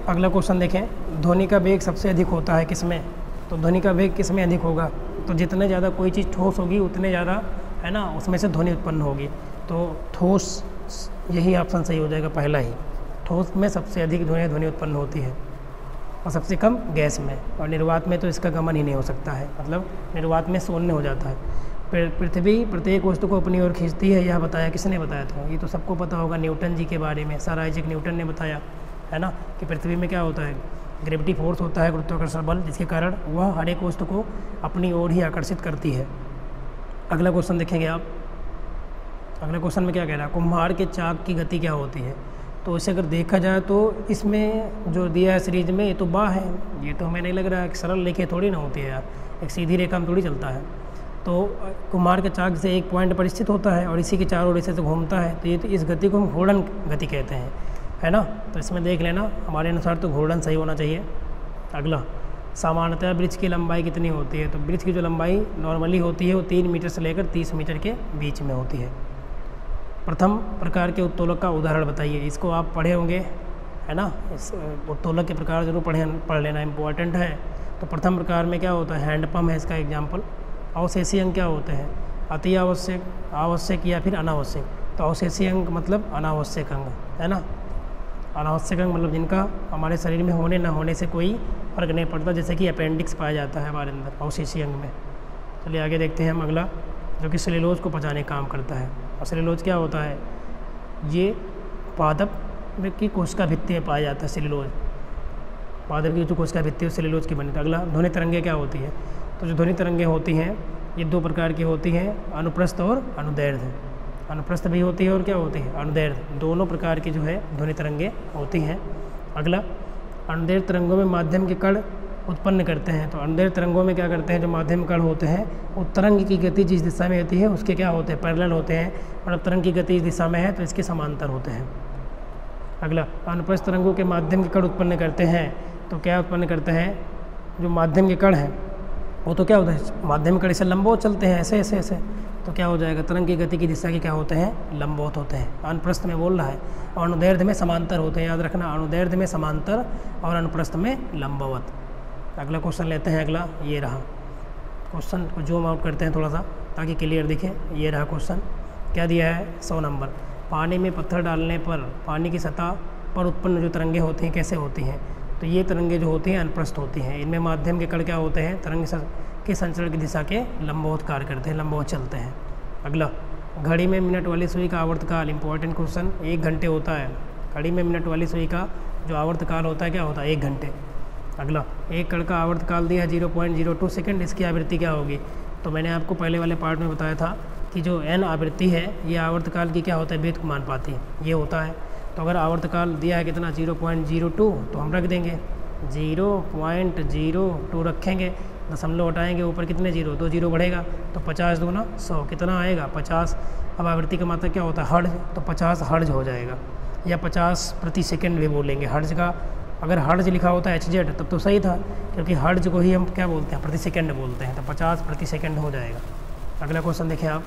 अगला क्वेश्चन देखें, ध्वनि का वेग सबसे अधिक होता है किसमें, तो ध्वनि का वेग किसमें अधिक होगा, तो जितने ज़्यादा कोई चीज़ ठोस होगी उतने ज़्यादा, है ना, उसमें से ध्वनि उत्पन्न होगी। तो ठोस, यही ऑप्शन सही हो जाएगा, पहला ही। ठोस में सबसे अधिक ध्वनि उत्पन्न होती है और सबसे कम गैस में, और निर्वात में तो इसका गमन ही नहीं हो सकता है, मतलब निर्वात में शून्य हो जाता है। पृथ्वी प्रत्येक वस्तु को अपनी ओर खींचती है, यह बताया किसने बताया था, ये तो सबको पता होगा, न्यूटन जी के बारे में, सर आइजैक न्यूटन ने बताया, है ना, कि पृथ्वी में क्या होता है, ग्रेविटी फोर्स होता है, गुरुत्वाकर्षण बल, जिसके कारण वह हर एक वस्तु को अपनी ओर ही आकर्षित करती है। अगला क्वेश्चन देखेंगे आप, अगला क्वेश्चन में क्या कह रहा है, कुम्हार के चाक की गति क्या होती है। तो इसे अगर देखा जाए तो इसमें जो दिया है सीरीज में, ये तो बा है, ये तो हमें नहीं लग रहा है, सरल रेखा थोड़ी ना होती है यार, एक सीधी रेखा में थोड़ी चलता है। तो कुम्हार के चाक से एक पॉइंट पर स्थित होता है और इसी के चारों ओर से घूमता है, तो ये तो इस गति को हम घूर्णन गति कहते हैं। है ना। तो इसमें देख लेना, हमारे अनुसार तो घूर्णन सही होना चाहिए। अगला, सामान्यतः ब्रिज की लंबाई कितनी होती है? तो ब्रिज की जो लंबाई नॉर्मली होती है वो 3 मीटर से लेकर 30 मीटर के बीच में होती है। प्रथम प्रकार के उत्तोलक का उदाहरण बताइए। इसको आप पढ़े होंगे, है ना। इस उत्तोलक के प्रकार जरूर पढ़ लेना, इम्पोर्टेंट है। तो प्रथम प्रकार में क्या होता है? हैंडपम्प है इसका एग्जाम्पल। अवशेषी अंग क्या होते हैं? अति आवश्यक, आवश्यक या फिर अनावश्यक। तो अवशेषी अंग मतलब अनावश्यक अंग, है ना। अनावश्यक अंग मतलब जिनका हमारे शरीर में होने ना होने से कोई फर्क नहीं पड़ता, जैसे कि अपेंडिक्स पाया जाता है हमारे अंदर अवशेषी अंग में। चलिए आगे देखते हैं हम अगला, जो कि सेलुलोज को पचाने का काम करता है। और सेलुलोज क्या होता है? ये पादप की कोशिका भित्ति में पाया जाता है सेलुलोज। पादप की जो कोशिका भित्ति है सेलुलोज की बनी। अगला, ध्वनि तरंगे क्या होती है? तो जो ध्वनि तरंगे होती हैं ये 2 प्रकार की होती हैं, अनुप्रस्थ और अनुदैर्ध्य। अनुप्रस्थ भी होती है और क्या होती है? अनुदैर्ध्य। दोनों प्रकार की जो है ध्वनि तरंगे होती हैं। अगला, अनुदैर्ध्य तरंगों में माध्यम के कण उत्पन्न करते हैं। तो अनुदैर्ध्य तरंगों में क्या करते हैं? जो माध्यम कण होते हैं वो तरंग की गति जिस दिशा में होती है उसके क्या होते हैं? पैरेलल होते हैं। और अब तरंग की गति इस दिशा में है तो इसके समांतर होते हैं। अगला, अनुप्रस्थ तरंगों के माध्यम के कण उत्पन्न करते हैं। तो क्या उत्पन्न करते हैं? जो माध्यम के कण हैं वो तो क्या होता है? माध्यम कण से लंबवत चलते हैं, ऐसे ऐसे ऐसे। तो क्या हो जाएगा? तरंग की गति की दिशा के क्या होते हैं? लंबवत होते हैं। अनुप्रस्थ में बोल रहा है। और अनुदैर्ध्य में समांतर होते हैं, याद रखना। अनुदैर्ध्य में समांतर और अनुप्रस्थ में लंबवत। अगला क्वेश्चन लेते हैं। अगला ये रहा क्वेश्चन को जूम आउट करते हैं थोड़ा सा ताकि क्लियर दिखे। ये रहा क्वेश्चन, क्या दिया है? 100 नंबर। पानी में पत्थर डालने पर पानी की सतह पर उत्पन्न जो तरंगे होती हैं कैसे होती हैं? तो ये तरंगे जो होती हैं अनुप्रस्थ होती हैं। इनमें माध्यम के कण क्या होते हैं? तरंग के संचरण की दिशा के लंबवत कार्य करते हैं, लंबवत चलते हैं। अगला, घड़ी में मिनट वाली सुई का आवर्तकाल, इंपॉर्टेंट क्वेश्चन, 1 घंटे होता है। घड़ी में मिनट वाली सुई का जो आवर्तकाल होता है क्या होता है? 1 घंटे। अगला, एक कण का आवर्तकाल दिया है 0.02 सेकेंड, इसकी आवृत्ति क्या होगी? तो मैंने आपको पहले वाले पार्ट में बताया था कि जो n आवृत्ति है ये आवर्तकाल की क्या होता है? व्युत्क्रमानुपाती ये होता है। तो अगर आवर्तकाल दिया है कितना? 0.02, तो हम रख देंगे 0.02 रखेंगे, दशमलव हटाएंगे, ऊपर कितने 0? 2 0 बढ़ेगा तो 50 दूना 100, कितना आएगा? 50। अब आवृत्ति का मात्रक क्या होता है? हर्ट्ज। तो 50 हर्ट्ज हो जाएगा, या 50 प्रति सेकंड भी बोलेंगे। हर्ट्ज का अगर हर्ट्ज लिखा होता है HZ तब तो सही था, क्योंकि हर्ट्ज को ही हम क्या बोलते हैं? प्रति सेकंड बोलते हैं। तो 50 प्रति सेकंड हो जाएगा। अगला क्वेश्चन देखें आप,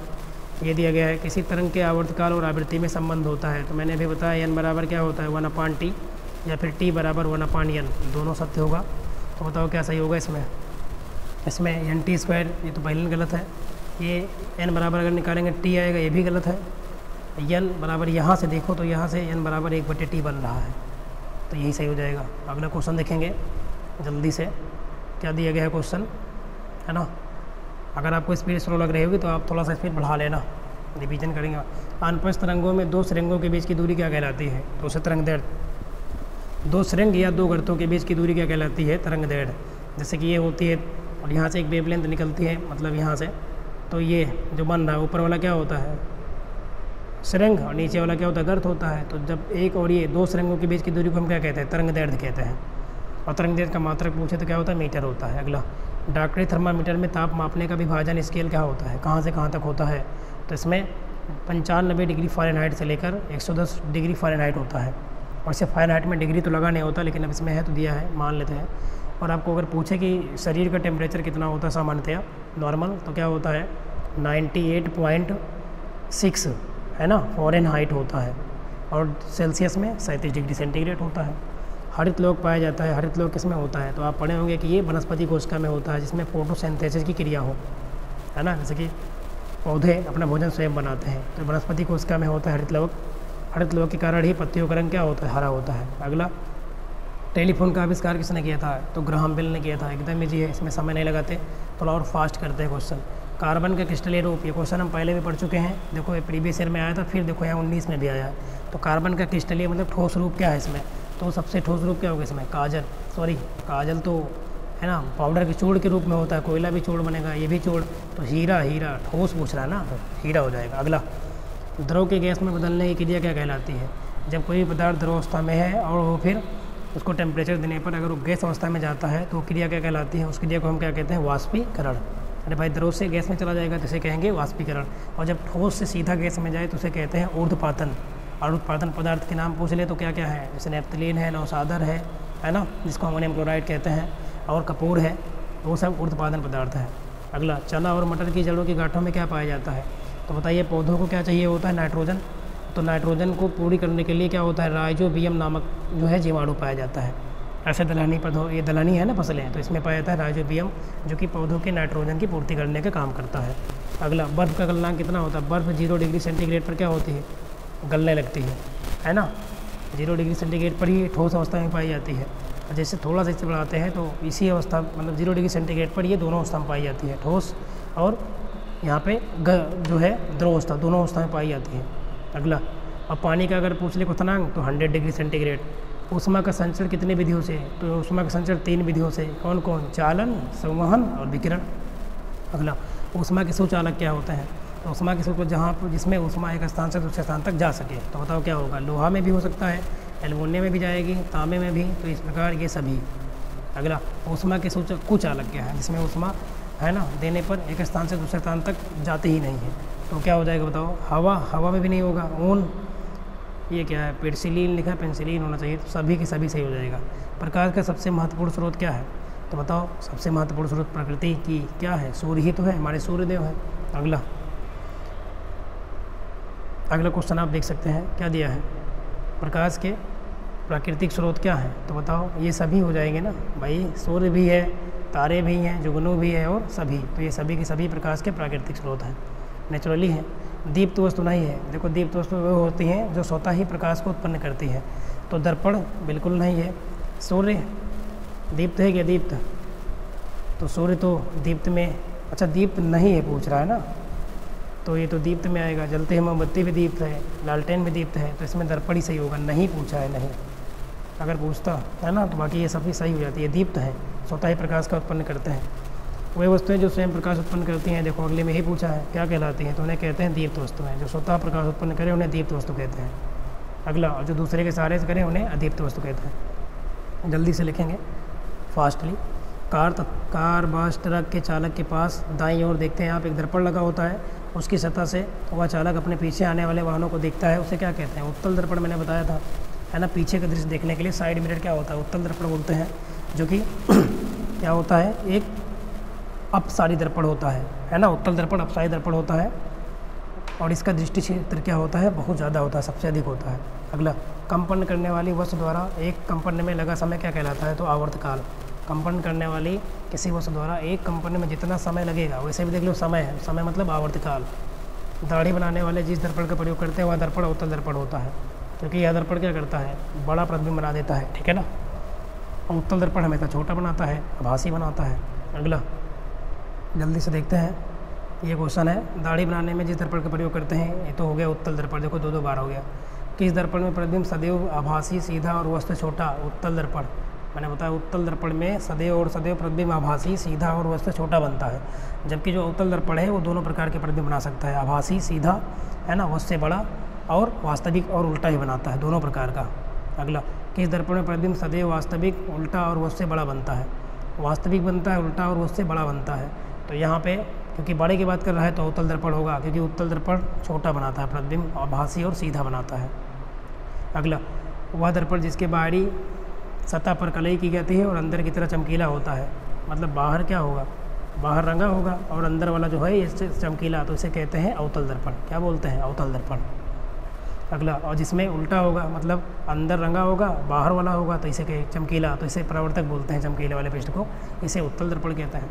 ये दिया गया है किसी तरंग के आवर्तकाल और आवृत्ति में संबंध होता है। तो मैंने अभी बताया n बराबर क्या होता है? 1/t, या फिर t बराबर 1/n, दोनों सत्य होगा। तो बताओ क्या सही होगा इसमें? इसमें NT², ये तो पहले गलत है। ये n बराबर अगर निकालेंगे t आएगा, ये भी गलत है। n बराबर यहाँ से देखो तो यहाँ से n बराबर 1/t बन रहा है, तो यही सही हो जाएगा। अगला क्वेश्चन देखेंगे जल्दी से, क्या दिया गया है क्वेश्चन, है ना। अगर आपको स्पीड स्लो लग रही होगी तो आप थोड़ा सा स्पीड बढ़ा लेना, रिवीजन करेंगे। अनुप्रस्थ तरंगों में 2 सुरंगों के बीच की दूरी क्या कहलाती है? तो उसे तरंग दैर्ध्य। 2 सुरंग या 2 गर्तों के बीच की दूरी क्या कहलाती है? तरंग दैर्ध्य। जैसे कि ये होती है और यहाँ से एक वेवलेंथ निकलती है, मतलब यहाँ से, तो ये जो बन रहा है ऊपर वाला क्या होता है? सुरंग, और नीचे वाला क्या होता है? गर्त होता है। तो जब एक और ये 2 सुरंगों के बीच की दूरी को हम क्या कहते हैं? तरंग दैर्ध्य कहते हैं। और तरंग दैर्ध्य का मात्रक पूछे तो क्या होता है? मीटर होता है। अगला, डॉक्टरी थर्मामीटर में ताप मापने का विभाजन स्केल क्या होता है? कहाँ से कहाँ तक होता है? तो इसमें 95 डिग्री फ़ारेनहाइट से लेकर 110 डिग्री फ़ारेनहाइट होता है। और इसे फ़ारेनहाइट में डिग्री तो लगा नहीं होता, लेकिन अब इसमें है तो दिया है, मान लेते हैं। और आपको अगर पूछे कि शरीर का टेम्परेचर कितना होता है सामान्यतया नॉर्मल, तो क्या होता है? 98.6, है ना, फ़ारेनहाइट होता है। और सेल्सियस में 37 डिग्री सेंटीग्रेड होता है। हरित लोक पाया जाता है। हरित लोक किसमें होता है? तो आप पढ़े होंगे कि ये वनस्पति कोशिका में होता है, जिसमें फोटोसिंथेसिस की क्रिया हो, है ना। जैसे कि पौधे अपना भोजन स्वयं बनाते हैं, तो वनस्पति कोशिका में होता है हरित लोक। हरित लोक के कारण ही पत्तियों का रंग क्या होता है? हरा होता है। अगला, टेलीफोन का आविष्कार किसने किया था? तो ग्राहम बेल ने किया था। एकदम ईजी है, इसमें समय नहीं लगाते, थोड़ा और फास्ट करते हैं क्वेश्चन। कार्बन का क्रिस्टलीय रूप, ये क्वेश्चन हम पहले भी पढ़ चुके हैं। देखो ये प्रीवियस ईयर में आया था, फिर देखो यहाँ 19 में भी आया है। तो कार्बन का क्रिस्टलीय मतलब ठोस रूप क्या है इसमें? तो सबसे ठोस रूप क्या होगा इसमें? काजल तो है ना, पाउडर के चूड़ के रूप में होता है। कोयला भी चूड़ बनेगा, ये भी चूड़। तो हीरा ठोस पूछ रहा है ना, तो हीरा हो जाएगा। अगला, द्रव के गैस में बदलने की क्रिया क्या कहलाती है? जब कोई पदार्थ द्रव अवस्था में है और वो फिर उसको टेम्परेचर देने पर अगर वो गैस अवस्था में जाता है तो क्रिया क्या कहलाती है? उस क्रिया को हम क्या कहते हैं? वाष्पीकरण। अरे भाई, द्रव से गैस में चला जाएगा तो इसे कहेंगे वाष्पीकरण। और जब ठोस से सीधा गैस में जाए तो उसे कहते हैं ऊर्ध्वपातन। और उत्पादन पदार्थ के नाम पूछ ले तो क्या क्या है, जैसे नेफ्थलीन है, नौसादर है ना, जिसको अमोनियम क्लोराइड कहते हैं, और कपूर है, वो सब उत्पादन पदार्थ है। अगला, चना और मटर की जड़ों की गांठों में क्या पाया जाता है, तो बताइए पौधों को क्या चाहिए होता है, नाइट्रोजन। तो नाइट्रोजन को पूरी करने के लिए क्या होता है, राइजोबियम नामक जो है जीवाणु पाया जाता है। ऐसे दलहनी पौधों, ये दलहनी है ना फसलें, तो इसमें पाया जाता है राइजोबियम, जो कि पौधों के नाइट्रोजन की पूर्ति करने का काम करता है। अगला, बर्फ़ का गलनांक कितना होता है, बर्फ़ 0 डिग्री सेंटीग्रेड पर क्या होती है, गलने लगती है ना। 0 डिग्री सेंटीग्रेड पर ही ठोस अवस्था में पाई जाती है। और जैसे थोड़ा सा इसे बढ़ाते हैं तो इसी अवस्था, मतलब 0 डिग्री सेंटीग्रेड पर ये दोनों अवस्था में पाई जाती है, ठोस और यहाँ पे जो है द्रव अवस्था, दोनों अवस्था में पाई जाती है। अगला, अब पानी का अगर पूछ ले क्वथनांक तो 100 डिग्री सेंटीग्रेड। ऊष्मा का संचरण कितनी विधियों से, तो ऊष्मा का संचरण 3 विधियों से, कौन कौन, चालन, संवहन और विकिरण। अगला, ऊष्मा के सुचालक क्या होते हैं, तो ऊष्मा के सुचालक जहाँ पर जिसमें ऊष्मा एक स्थान से दूसरे स्थान तक जा सके, तो बताओ क्या होगा, लोहा में भी हो सकता है, एल्युमिनियम में भी जाएगी, तांबे में भी, तो इस प्रकार ये सभी। अगला, ऊष्मा के कुचालक क्या है, जिसमें ऊष्मा है ना देने पर एक स्थान से दूसरे स्थान तक जाती ही नहीं है, तो क्या हो जाएगा बताओ, हवा, हवा में भी नहीं होगा, ऊन, ये क्या है, पेंसिलीन लिखा है, पेंसिलीन होना चाहिए, तो सभी के सभी सही हो जाएगा। प्रकाश का सबसे महत्वपूर्ण स्रोत क्या है, तो बताओ सबसे महत्वपूर्ण स्रोत प्रकृति की क्या है, सूर्य ही तो है, हमारे सूर्यदेव है। अगला क्वेश्चन आप देख सकते हैं, क्या दिया है, प्रकाश के प्राकृतिक स्रोत क्या है, तो बताओ ये सभी हो जाएंगे ना भाई, सूर्य भी है, तारे भी हैं, जुगनू भी है और सभी, तो ये सभी के सभी प्रकाश के प्राकृतिक स्रोत हैं, नेचुरली है। दीप्त वस्तु नहीं है, देखो दीप्त वस्तु वो होती हैं जो स्वतः ही प्रकाश को उत्पन्न करती है, तो दर्पण बिल्कुल नहीं है। सूर्य दीप्त है क्या, दीप्त, तो सूर्य तो दीप्त में, अच्छा दीप्त नहीं है पूछ रहा है ना, तो ये तो दीप्त में आएगा, जलते हुए मोमबत्ती भी दीप्त है, लालटेन भी दीप्त है, तो इसमें दर्पण ही सही होगा, नहीं पूछा है, नहीं अगर पूछता है ना तो बाकी ये सभी सही हो जाती है। दीप्त है, स्वतः ही प्रकाश का उत्पन्न करते हैं, वही वस्तुएं जो स्वयं प्रकाश उत्पन्न करती हैं, देखो अगले में ही पूछा है क्या कहलाती हैं, तो उन्हें कहते हैं दीप्त वस्तुएं, जो स्वतः प्रकाश उत्पन्न करें उन्हें दीप्त वस्तु कहते हैं। अगला, और जो दूसरे के सहारे से करें उन्हें अदीप्त वस्तु कहते हैं। जल्दी से लिखेंगे फास्टली। कार बस ट्रक के चालक के पास दाईं ओर देखते हैं आप, एक दर्पण लगा होता है, उसकी सतह से वह चालक अपने पीछे आने वाले वाहनों को देखता है, उसे क्या कहते हैं, उत्तल दर्पण, मैंने बताया था है ना। पीछे का दृश्य देखने के लिए साइड मिरर क्या होता है, उत्तल दर्पण बोलते हैं, जो कि क्या होता है, एक अपसारी दर्पण होता है ना, उत्तल दर्पण अपसारी दर्पण होता है, और इसका दृष्टि क्षेत्र क्या होता है, बहुत ज़्यादा होता है, सबसे अधिक होता है। अगला, कंपन करने वाली वस्तु द्वारा एक कंपन में लगा समय क्या कहलाता है, तो आवर्तकाल। कंपन करने वाली किसी वस्तु द्वारा एक कंपन में जितना समय लगेगा, वैसे भी देख लो समय है, समय मतलब आवर्तकाल। दाढ़ी बनाने वाले जिस दर्पण का प्रयोग करते हैं वह दर्पण उत्तल दर्पण होता है, क्योंकि यह दर्पण क्या करता है, बड़ा प्रतिबिंब बना देता है, ठीक है ना, और उत्तल दर्पण हमेशा छोटा बनाता है, आभासी बनाता है। अगला जल्दी से देखते हैं, ये क्वेश्चन है, दाढ़ी बनाने में जिस दर्पण का प्रयोग करते हैं, ये तो हो गया उत्तल दर्पण, देखो 2 बार हो गया। किस दर्पण में प्रतिबिंब सदैव आभासी, सीधा और वस्तु छोटा, उत्तल दर्पण। मैंने बताया उत्तल दर्पण में सदैव और सदैव प्रतिबिंब आभासी, सीधा और वस्तु छोटा बनता है, जबकि जो उत्तल दर्पण है वो दोनों प्रकार के प्रतिबिंब बना सकता है, आभासी, सीधा है ना, वस्तु से बड़ा, और वास्तविक और उल्टा ही बनाता है, दोनों प्रकार का। अगला, किस दर्पण में प्रतिबिंब सदैव वास्तविक, उल्टा और वस्तु से बड़ा बनता है, वास्तविक बनता है, उल्टा और वस्तु से बड़ा बनता है। तो यहाँ पे क्योंकि बड़े की बात कर रहा है तो उत्तल दर्पण होगा, क्योंकि उत्तल दर्पण छोटा बनाता है प्रतिबिंब, आभासी और सीधा बनाता है। अगला, वह दर्पण जिसके बाहरी सतह पर कलई की जाती है और अंदर की तरह चमकीला होता है, मतलब बाहर क्या होगा, बाहर रंगा होगा और अंदर वाला जो है ये चमकीला, तो इसे कहते हैं अवतल दर्पण। क्या बोलते हैं, अवतल दर्पण। अगला, और जिसमें उल्टा होगा, मतलब अंदर रंगा होगा, बाहर वाला होगा, तो इसे कहे चमकीला, तो इसे परावर्तक बोलते हैं, चमकीले वाले पृष्ठ को, इसे उत्तल दर्पण कहते हैं।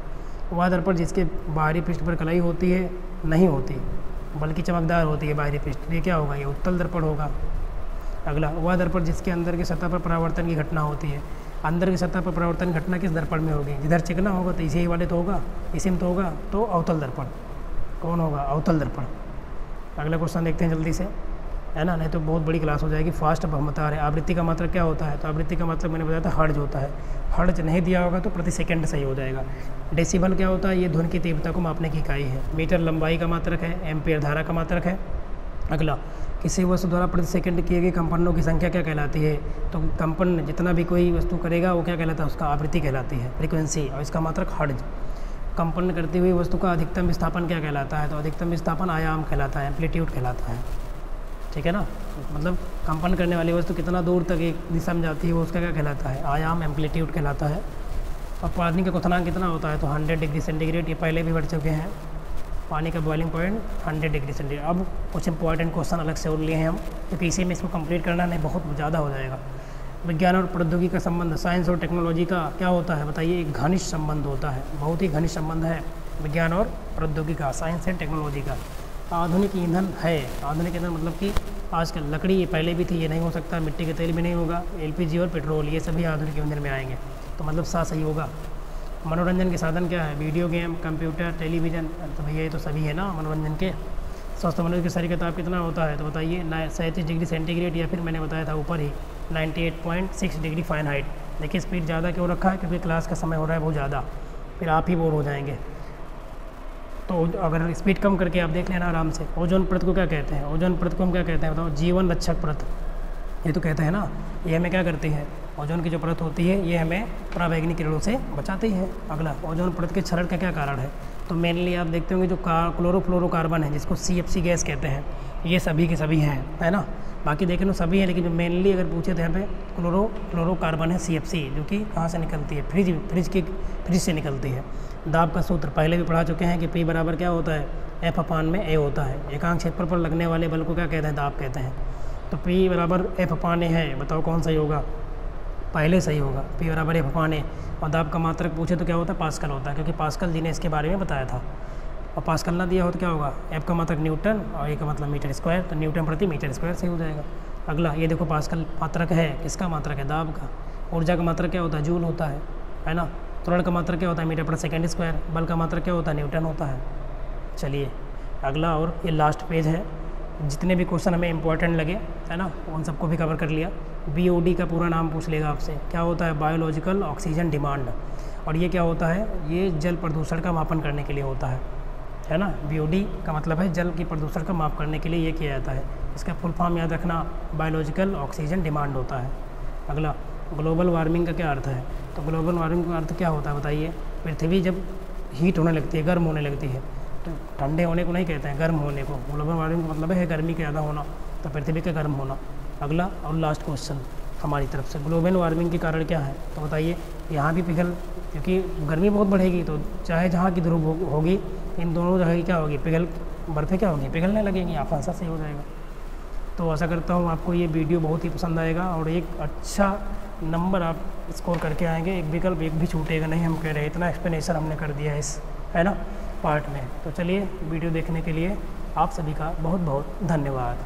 वह दर्पण जिसके बाहरी पृष्ठ पर कलई होती है, नहीं होती बल्कि चमकदार होती है बाहरी पृष्ठ, ये क्या होगा, ये उत्तल दर्पण होगा। अगला, वह दर्पण जिसके अंदर की सतह पर परावर्तन की घटना होती है, अंदर की सतह पर परावर्तन घटना किस दर्पण में होगी, जिधर चिकना होगा तो इसी वाले तो होगा, इसी में तो होगा, तो अवतल दर्पण। कौन होगा, अवतल दर्पण। अगला क्वेश्चन देखते हैं जल्दी से, है ना, नहीं तो बहुत बड़ी क्लास हो जाएगी। फास्ट अब हम बता रहे हैं, आवृत्ति का मात्रक क्या होता है, तो आवृत्ति का मतलब मैंने बताया था हर्ट्ज होता है, हर्ट्ज नहीं दिया होगा तो प्रति सेकंड सही हो जाएगा। डेसिबल क्या होता है, ये ध्वनि की तीव्रता को मापने की इकाई है। मीटर लंबाई का मात्रक है, एम्पियर धारा का मात्रक है। अगला, किसी वस्तु द्वारा प्रति सेकंड किए गए कंपनों की संख्या क्या कहलाती है, तो कंपन जितना भी कोई वस्तु करेगा वो क्या कहलाता है, उसका आवृत्ति कहलाती है, फ्रीक्वेंसी, और इसका मात्रक हर्ट्ज। कंपन करती हुई वस्तु का अधिकतम विस्थापन क्या कहलाता है, तो अधिकतम विस्थापन आयाम कहलाता है, एम्पलीट्यूड कहलाता है। ठीक है ना। मतलब कंपन करने वाली वस्तु कितना दूर तक एक दिशा में जाती है वो उसका क्या कहलाता है, आयाम, एम्पलीट्यूड कहलाता है। और पानी का क्वथनांक कितना होता है, तो 100 डिग्री सेंटीग्रेड, ये पहले भी बढ़ चुके हैं। पानी का बॉइलिंग पॉइंट 100 डिग्री सेंटीग्रेड। अब कुछ इंपॉर्टेंट क्वेश्चन अलग से और लिए हैं हम, क्योंकि इसी में इसको कंप्लीट करना नहीं बहुत ज़्यादा हो जाएगा। विज्ञान और प्रौद्योगिकी का संबंध, साइंस और टेक्नोलॉजी का क्या होता है बताइए, एक घनिष्ठ संबंध होता है, बहुत ही घनिष्ठ संबंध है विज्ञान और प्रौद्योगिकी का, साइंस एंड टेक्नोलॉजी का। आधुनिक ईंधन है, आधुनिक ईंधन मतलब कि आजकल लकड़ी ये पहले भी थी, ये नहीं हो सकता, मिट्टी के तेल भी नहीं होगा, एलपीजी और पेट्रोल ये सभी आधुनिक ईंधन में आएंगे, तो मतलब सही होगा। मनोरंजन के साधन क्या है, वीडियो गेम, कंप्यूटर, टेलीविज़न, तो भैया ये तो सभी है ना मनोरंजन के। स्वस्थ मनुष्य के शरीर का ताप कितना होता है, तो बताइए 37 डिग्री सेंटीग्रेड, या फिर मैंने बताया था ऊपर ही 98.6 डिग्री फ़ारेनहाइट। देखिए स्पीड ज़्यादा क्यों रखा है, क्योंकि क्लास का समय हो रहा है बहुत ज़्यादा, फिर आप ही बोर हो जाएंगे। तो अगर स्पीड कम करके आप देख लेना आराम से। ओजोन परत को क्या कहते हैं, ओजोन परत को हम क्या कहते हैं बताओ, जीवन रक्षक परत, ये तो कहते हैं ना। ये हमें क्या करती है, ओजोन की जो परत होती है ये हमें पराबैंगनी किरणों से बचाती है। अगला, ओजोन परत के क्षरण का क्या कारण है, तो मेनली आप देखते होंगे जो क्लोरोफ्लोरोकार्बन है, जिसको CFC गैस कहते हैं, ये सभी के सभी हैं, है ना। बाकी देखें तो सभी हैं, लेकिन जो मेनली अगर पूछे तो यहाँ पे क्लोरोफ्लोरोकार्बन है CFC, जो कि कहाँ से निकलती है, फ्रिज से निकलती है। दाब का सूत्र पहले भी पढ़ा चुके हैं कि P बराबर क्या होता है, F/A होता है। एकांक क्षेत्र पर लगने वाले बल को क्या कहते हैं, दाब कहते हैं। तो P बराबर F/A है, बताओ कौन सही होगा, पहले सही होगा, P बराबर F/A। और दाब का मात्रक पूछे तो क्या होता है, पास्कल होता है, क्योंकि पास्कल जी ने इसके बारे में बताया था। और पास्कल ना दिया हो तो क्या होगा, F का मात्रक न्यूटन और A का मतलब मीटर स्क्वायर, तो न्यूटन प्रति मीटर स्क्वायर सही हो जाएगा। अगला, ये देखो पास्कल मात्रक है, किसका मात्रक है, दाब का। ऊर्जा का मात्रक क्या होता है, जूल होता है ना। त्वरण का मात्रक क्या होता है, मीटर पर सेकंड स्क्वायर। बल का मात्रक क्या होता है, न्यूटन होता है। चलिए अगला, और ये लास्ट पेज है, जितने भी क्वेश्चन हमें इंपॉर्टेंट लगे, है ना, उन सबको भी कवर कर लिया। BOD का पूरा नाम पूछ लेगा आपसे, क्या होता है, बायोलॉजिकल ऑक्सीजन डिमांड। और ये क्या होता है, ये जल प्रदूषण का मापन करने के लिए होता है ना। BOD का मतलब है जल की प्रदूषण का माप करने के लिए ये किया जाता है। इसका फुल फॉर्म याद रखना, बायोलॉजिकल ऑक्सीजन डिमांड होता है। अगला, ग्लोबल वार्मिंग का क्या अर्थ है, तो ग्लोबल वार्मिंग का अर्थ क्या होता है बताइए, पृथ्वी जब हीट होने लगती है, गर्म होने लगती है, तो ठंडे होने को नहीं कहते हैं, गर्म होने को। ग्लोबल वार्मिंग का मतलब है गर्मी का ज़्यादा होना, तो पृथ्वी का गर्म होना। अगला और लास्ट क्वेश्चन हमारी तरफ से, ग्लोबल वार्मिंग के कारण क्या है, तो बताइए यहाँ भी क्योंकि गर्मी बहुत बढ़ेगी, तो चाहे जहाँ की ध्रुव होगी, इन दोनों जगह की क्या होगी, बर्फ़ें क्या होगी, पिघलने लगेंगी। आप आंसर सही हो जाएगा। तो आशा करता हूँ आपको ये वीडियो बहुत ही पसंद आएगा और एक अच्छा नंबर आप स्कोर करके आएंगे। एक विकल्प एक भी छूटेगा नहीं, हम कह रहे हैं, इतना एक्सप्लेनेशन हमने कर दिया है इस, है ना, पार्ट में। तो चलिए, वीडियो देखने के लिए आप सभी का बहुत बहुत धन्यवाद।